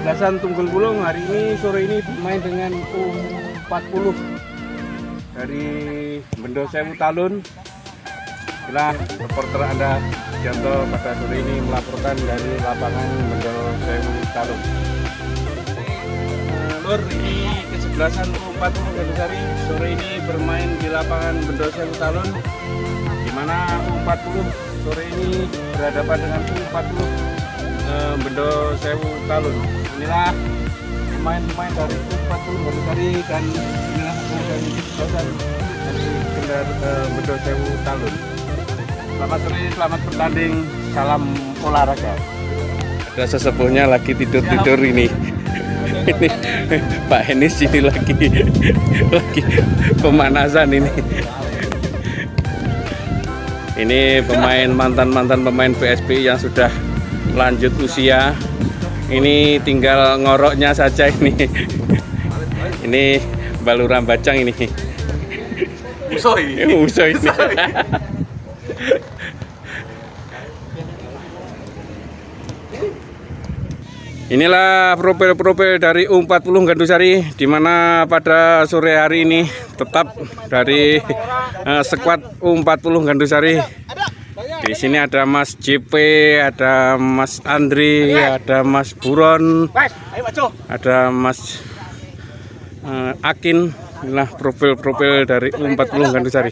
kesebelasan Tunggul Wulung hari ini sore ini bermain dengan U40 dari Bendo Sewu Talun. Inilah reporter Anda Janto pada sore ini melaporkan dari lapangan Bendo Sewu Talun. Lur, ini kesebelasan U40 Gandusari sore ini bermain di lapangan Bendo Sewu Talun, di mana U40 sore ini berhadapan dengan U40 Bendo Sewu Talun. Inilah pemain-pemain dari U40 Gandusari dan inilah dari kesebelasan dari Bendo Sewu Talun. Selamat sore, selamat bertanding, salam olahraga. Ada sesepuhnya lagi tidur-tidur ini. Ini Pak Henis ini lagi pemanasan ini. Ini mantan pemain PSP yang sudah lanjut usia. Ini tinggal ngoroknya saja ini. Ini Baluram Bacang ini. Uso ini. Inilah profil-profil dari U40 Gandusari, di mana pada sore hari ini tetap dari skuad U40 Gandusari. Di sini ada Mas JP, ada Mas Andri, ada Mas Buron, ada Mas Akin. Inilah profil-profil dari U40 Gandusari.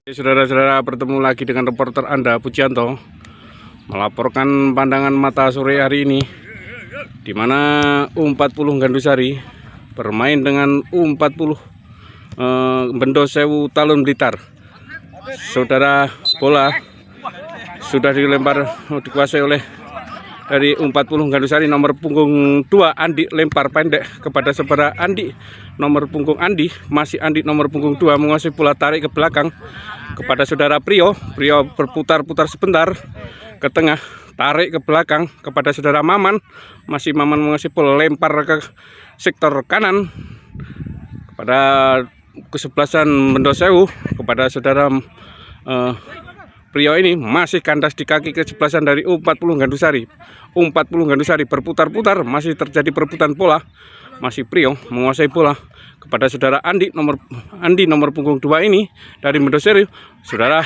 Saudara-saudara, bertemu lagi dengan reporter Anda Pujianto melaporkan pandangan mata sore hari ini, di mana U40 Gandusari bermain dengan U40 Bendo Sewu Talun Blitar. Saudara, bola sudah dilempar, dikuasai oleh dari U40 Gandusari, nomor punggung 2 Andi lempar pendek kepada saudara Andi, nomor punggung Andi, masih Andi nomor punggung 2 menguasai bola, tarik ke belakang kepada saudara Prio berputar-putar sebentar ke tengah, tarik ke belakang kepada saudara Maman, masih Maman menguasai bola, lempar ke sektor kanan kepada kesebelasan Bendo Sewu, kepada saudara Prio ini masih kandas di kaki kesebelasan dari U40 Gandusari. U40 Gandusari berputar-putar, masih terjadi perebutan bola. Masih Prio menguasai bola kepada saudara Andi nomor punggung 2 ini dari Bendo Sewu. Saudara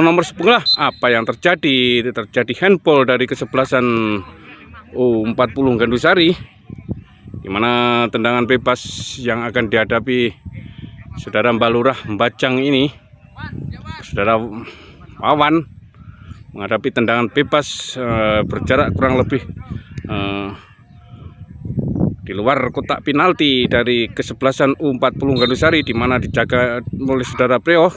nomor 10, apa yang terjadi? Terjadi handball dari kesebelasan U40 Gandusari, di mana tendangan bebas yang akan dihadapi saudara Balurah Bacang ini. Saudara Wawan menghadapi tendangan bebas berjarak kurang lebih di luar kotak penalti dari kesebelasan U40 Gandusari, di mana dijaga oleh saudara Prio.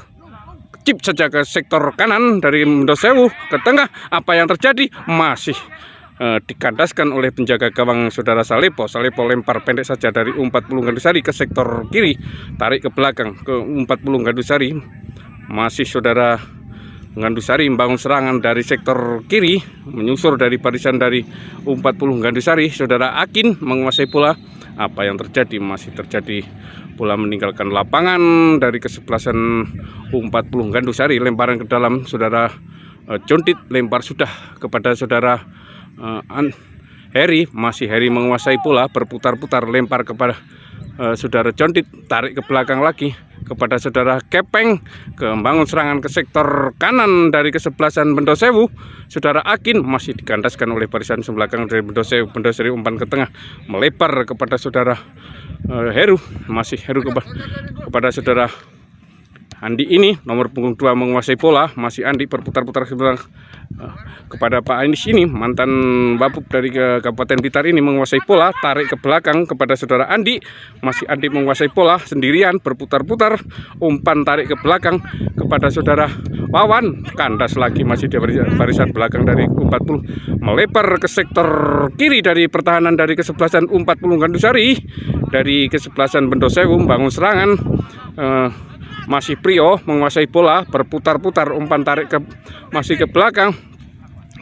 Chip saja ke sektor kanan dari Bendo Sewu ke tengah. Apa yang terjadi? Masih dikandaskan oleh penjaga gawang saudara Salepo. Salepo lempar pendek saja dari U40 Gandusari ke sektor kiri, tarik ke belakang ke U40 Gandusari. Masih saudara Gandusari membangun serangan dari sektor kiri, menyusur dari barisan dari U40 Gandusari. Saudara Akin menguasai bola. Apa yang terjadi? Masih terjadi bola meninggalkan lapangan dari kesebelasan U40 Gandusari. Lemparan ke dalam saudara Jontit, lempar sudah kepada saudara Heri. Masih Heri menguasai bola, berputar-putar, lempar kepada saudara Jontit, tarik ke belakang lagi kepada saudara Kepeng, membangun serangan ke sektor kanan dari kesebelasan Bendo Sewu. Saudara Akin masih dikandaskan oleh barisan belakang dari Bendo Sewu. Bendo Sewu umpan ke tengah, melebar kepada saudara Heru. Masih Heru kepada saudara Andi ini, nomor punggung 2 menguasai bola. Masih Andi berputar-putar kepada Pak Anis ini, mantan Bapuk dari Kabupaten Blitar ini, menguasai bola, tarik ke belakang kepada saudara Andi. Masih Andi menguasai bola sendirian, berputar-putar, umpan tarik ke belakang kepada saudara Wawan, kandas lagi, masih di barisan belakang dari U40, melebar ke sektor kiri dari pertahanan dari kesebelasan U40 Gandusari. Dari kesebelasan Bendo Sewu membangun serangan, masih Prio menguasai bola, berputar-putar, umpan tarik masih ke belakang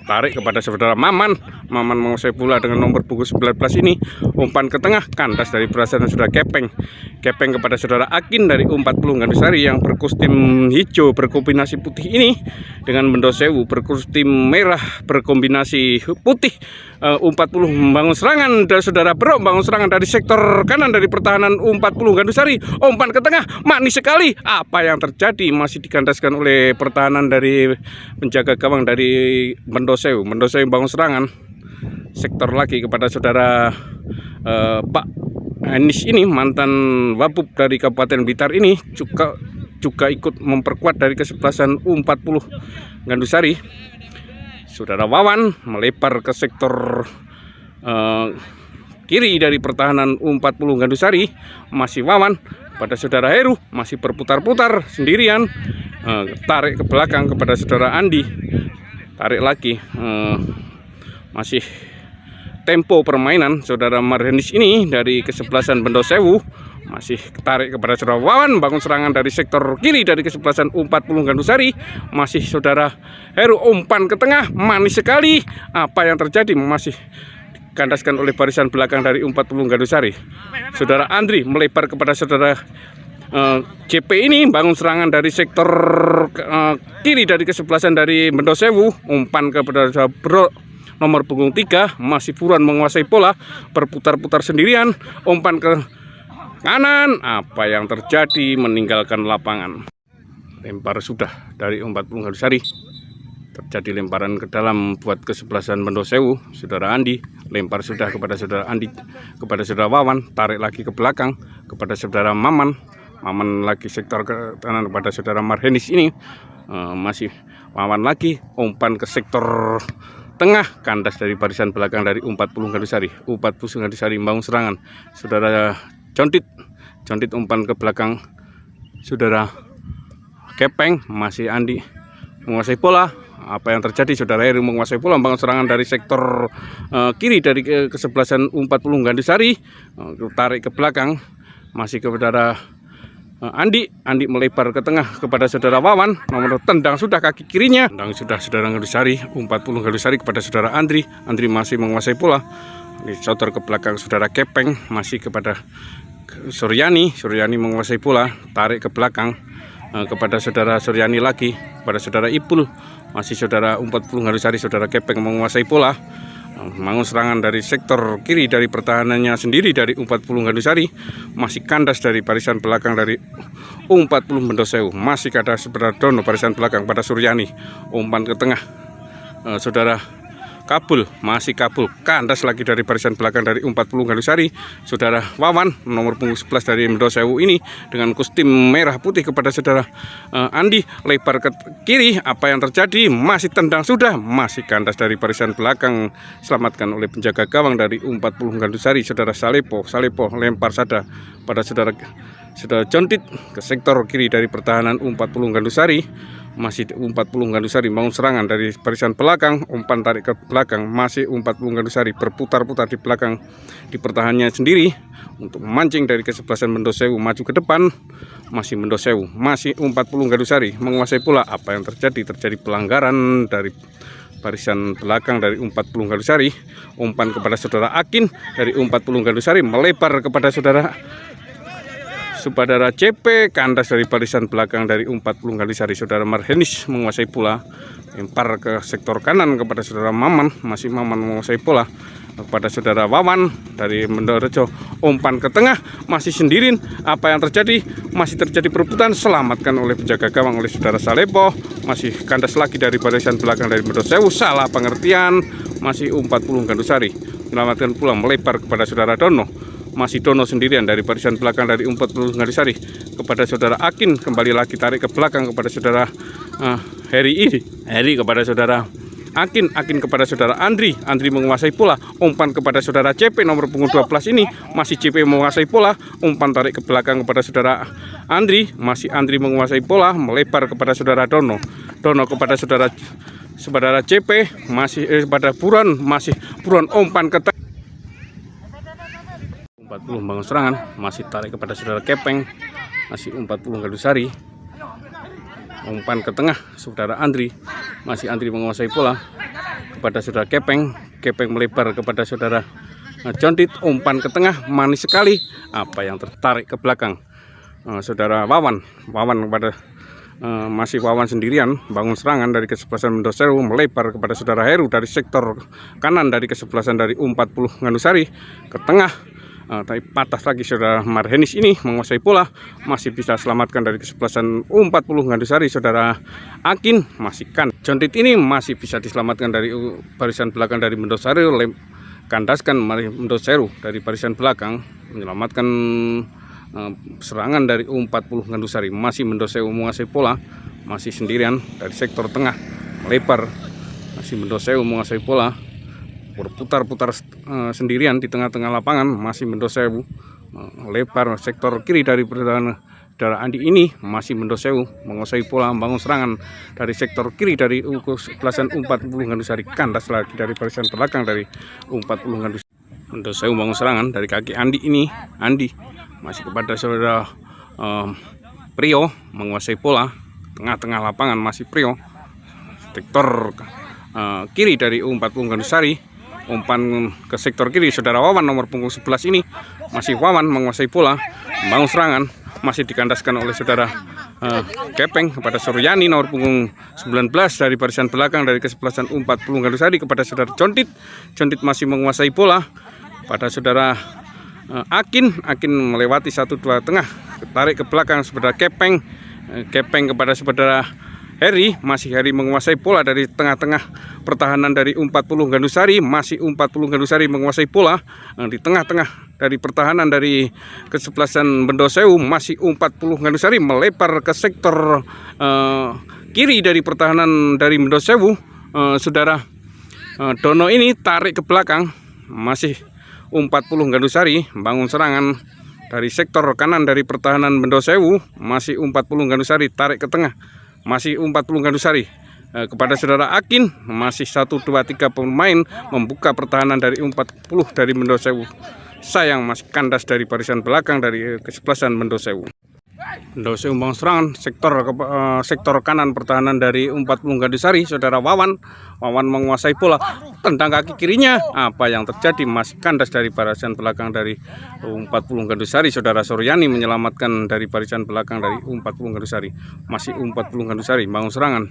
tarik kepada saudara Maman. Maman menguasai bola dengan nomor punggung 19 ini, umpan ke tengah, kandas dari perasaan saudara Kepeng. Kepeng kepada saudara Akin dari U40 Gandusari yang berkostim hijau berkombinasi putih ini dengan Mendosewu berkostim merah berkombinasi putih. U40 membangun serangan dari saudara Bro, membangun serangan dari sektor kanan dari pertahanan U40 Gandusari. Umpan ke tengah, manis sekali. Apa yang terjadi? Masih dikandaskan oleh pertahanan dari penjaga gawang dari Mendosewu. Mendosewu membangun serangan sektor lagi kepada saudara Pak Anis ini, mantan Wabub dari Kabupaten Blitar ini juga ikut memperkuat dari kesebelasan U40 Gandusari. Saudara Wawan melebar ke sektor kiri dari pertahanan U40 Gandusari. Masih Wawan pada saudara Heru, masih berputar-putar sendirian, tarik ke belakang kepada saudara Andi, tarik lagi, masih tempo permainan saudara Marhenis ini dari kesebelasan Mendosewu, masih tarik kepada saudara Wawan, bangun serangan dari sektor kiri dari kesebelasan U40 Gandusari. Masih saudara Heru, umpan ke tengah, manis sekali. Apa yang terjadi? Masih dikandaskan oleh barisan belakang dari U40 Gandusari. Saudara Andri melebar kepada saudara JP ini, bangun serangan dari sektor kiri dari kesebelasan dari Mendosewu, umpan kepada Bro nomor punggung 3, masih buruan menguasai bola, berputar-putar sendirian, umpan ke kanan. Apa yang terjadi? Meninggalkan lapangan. Lempar sudah dari U40 Gandusari. Terjadi lemparan ke dalam buat kesebelasan Mendosewu. Saudara Andi lempar sudah kepada saudara Andi, kepada saudara Wawan, tarik lagi ke belakang kepada saudara Maman. Maman lagi sektor ke kanan kepada saudara Marhenis ini, masih Wawan lagi, umpan ke sektor tengah, kandas dari barisan belakang dari U40 Gandusari. U40 Gandusari membangun serangan. Saudara Contit umpan ke belakang saudara Kepeng, masih Andi menguasai bola. Apa yang terjadi? Saudara Heru menguasai bola, membangun serangan dari sektor kiri dari kesebelasan U40 Gandusari, tarik ke belakang, masih ke saudara Andi melebar ke tengah kepada saudara Wawan, nomor tendang sudah kaki kirinya, tendang sudah saudara Gandusari, U40 Gandusari kepada saudara Andri masih menguasai bola, dicotor ke belakang saudara Kepeng, masih kepada Suryani menguasai bola, tarik ke belakang kepada saudara Suryani lagi, kepada saudara Ipul, masih saudara U40 Gandusari, saudara Kepeng menguasai bola, membangun serangan dari sektor kiri dari pertahanannya sendiri dari U40 Gandusari, masih kandas dari barisan belakang dari U40 Mendosewu, masih ada saudara Dono barisan belakang pada Suryani, umpan ke tengah saudara Kabul, masih Kabul, kandas lagi dari barisan belakang dari U40 Gandusari. Saudara Wawan nomor punggung 11 dari Mendosewu ini dengan kostum merah putih kepada saudara Andi, lebar ke kiri. Apa yang terjadi? Masih tendang sudah, masih kandas dari barisan belakang, selamatkan oleh penjaga gawang dari U40 Gandusari, saudara Salepo lempar sada pada saudara Contit ke sektor kiri dari pertahanan U40 Gandusari. Masih U40 Gandusari membangun serangan dari barisan belakang, umpan tarik ke belakang, masih U40 Gandusari berputar-putar di belakang di pertahanannya sendiri untuk memancing dari kesebelasan Mendosewu maju ke depan. Masih Mendosewu, masih U40 Gandusari menguasai bola. Apa yang terjadi? Terjadi pelanggaran dari barisan belakang dari U40 Gandusari. Umpan kepada saudara Akin dari U40 Gandusari, melebar kepada saudara CP, kandas dari barisan belakang dari U40 Gandusari. Saudara Marhenis menguasai bola, lempar ke sektor kanan kepada saudara Maman, masih Maman menguasai bola kepada saudara Wawan dari Mendorejo, umpan ke tengah, masih sendirian. Apa yang terjadi? Masih terjadi perebutan, selamatkan oleh penjaga gawang oleh saudara Salepo, masih kandas lagi dari barisan belakang dari Mendosewu, salah pengertian, masih U40 Gandusari menyelamatkan pula, melebar kepada saudara Dono, masih Dono sendirian dari barisan belakang dari U40 Gandusari kepada saudara Akin, kembali lagi tarik ke belakang kepada saudara Heri kepada saudara Akin kepada saudara Andri menguasai bola, umpan kepada saudara CP nomor punggung 12 ini, masih CP menguasai bola, umpan tarik ke belakang kepada saudara Andri, masih Andri menguasai bola, melebar kepada saudara Dono kepada saudara CP, masih pada Buruan, masih Buruan, umpan ke 40 membangun serangan, masih tarik kepada saudara Kepeng, masih U40 Gandusari, umpan ke tengah saudara Andri, masih Andri menguasai bola, kepada saudara Kepeng, Kepeng melebar kepada saudara Contit, umpan ke tengah manis sekali, apa yang tertarik ke belakang saudara Wawan kepada masih Wawan sendirian bangun serangan dari kesebelasan Mendosewu, melebar kepada saudara Heru dari sektor kanan dari kesebelasan dari U40 Ngandusari ke tengah, tapi patah lagi saudara Marhenis ini menguasai bola, masih bisa selamatkan dari kesebelasan U40 Ngandusari saudara Akin, masih kan Contit ini masih bisa diselamatkan dari barisan belakang dari Mendosewu, kandaskan Mendosewu dari barisan belakang, menyelamatkan serangan dari U40 Ngandusari. Masih Mendosewu menguasai bola, masih sendirian dari sektor tengah, melebar, masih Mendosewu menguasai bola, berputar-putar sendirian di tengah-tengah lapangan, masih Mendosewu lebar sektor kiri dari pertahanan saudara Andi ini, masih Mendosewu menguasai bola, membangun serangan dari sektor kiri dari kesebelasan U40 Ngandusari, kandas lagi dari barisan belakang dari U40 Ngandusari. Mendosewu bangun serangan dari kaki Andi ini, Andi masih kepada saudara Prio menguasai bola, tengah-tengah lapangan masih Prio, sektor kiri dari U40 Ngandusari, umpan ke sektor kiri saudara Wawan nomor punggung 11 ini, masih Wawan menguasai bola, membangun serangan, masih dikandaskan oleh saudara Kepeng kepada Suryani nomor punggung 19 dari barisan belakang dari kesebelasan U40 Ngandusari kepada saudara Contit, Contit masih menguasai bola pada saudara Akin melewati 1-2 tengah, tarik ke belakang saudara Kepeng, Kepeng kepada saudara Heri, masih Heri menguasai bola dari tengah-tengah pertahanan dari U40 Ngandusari, masih U40 Ngandusari menguasai bola di tengah-tengah dari pertahanan dari kesebelasan Mendosewu, masih U40 Ngandusari melebar ke sektor kiri dari pertahanan dari Mendosewu, saudara Dono ini tarik ke belakang, masih U40 Ngandusari bangun serangan dari sektor kanan dari pertahanan Mendosewu, masih U40 Ngandusari tarik ke tengah, masih U40 Ngandusari kepada saudara Akin, masih 1-2-3 pemain membuka pertahanan dari U40 dari Mendosewu, sayang masih kandas dari barisan belakang dari kesebelasan Mendosewu. Mendosewu membangun serangan sektor kanan pertahanan dari U40 Ngandusari saudara Wawan menguasai bola, tendang kaki kirinya, apa yang terjadi, masih kandas dari barisan belakang dari U40 Ngandusari saudara Suryani menyelamatkan dari barisan belakang dari U40 Ngandusari, masih U40 Ngandusari bangun serangan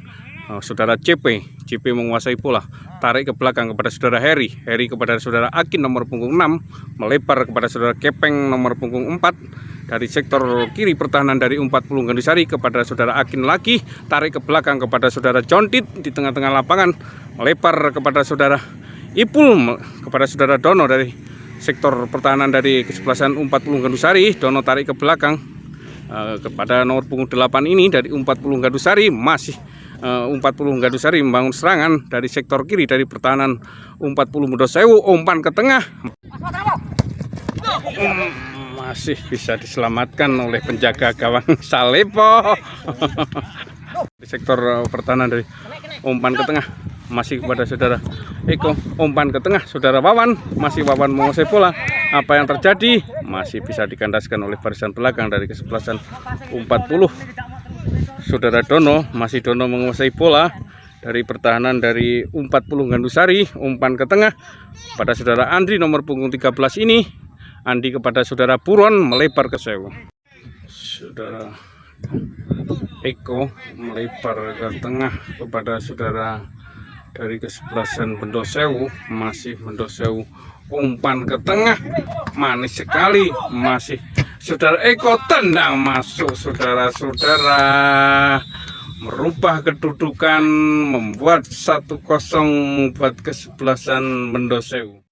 saudara CP menguasai bola, tarik ke belakang kepada saudara Heri kepada saudara Akin nomor punggung 6, melebar kepada saudara Kepeng nomor punggung 4 dari sektor kiri pertahanan dari U40 Ngandusari kepada saudara Akin lagi, tarik ke belakang kepada saudara Contit di tengah-tengah lapangan, melebar kepada saudara Ipul kepada saudara Dono dari sektor pertahanan dari kesebelasan U40 Ngandusari, Dono tarik ke belakang kepada nomor punggung 8 ini dari U40 Ngandusari, masih U40 Ngandusari membangun serangan dari sektor kiri dari pertahanan U40 Mendosewu, umpan ke tengah, masih bisa diselamatkan oleh penjaga gawang Salepo. Di sektor pertahanan dari umpan ke tengah, masih kepada saudara Eko, umpan ke tengah saudara Wawan, masih Wawan menguasai bola, apa yang terjadi, masih bisa dikandaskan oleh barisan belakang dari kesebelasan U40 saudara Dono, masih Dono menguasai bola dari pertahanan dari U40 Ngandusari, umpan ke tengah pada saudara Andri nomor punggung 13 ini, Andi kepada saudara Puron melebar ke Sewu, saudara Eko melebar ke tengah kepada saudara dari kesebelasan Mendosewu, masih Mendosewu umpan ke tengah manis sekali, masih saudara Eko tendang masuk, saudara-saudara merubah kedudukan, membuat 1-0 buat kesebelasan Mendosewu.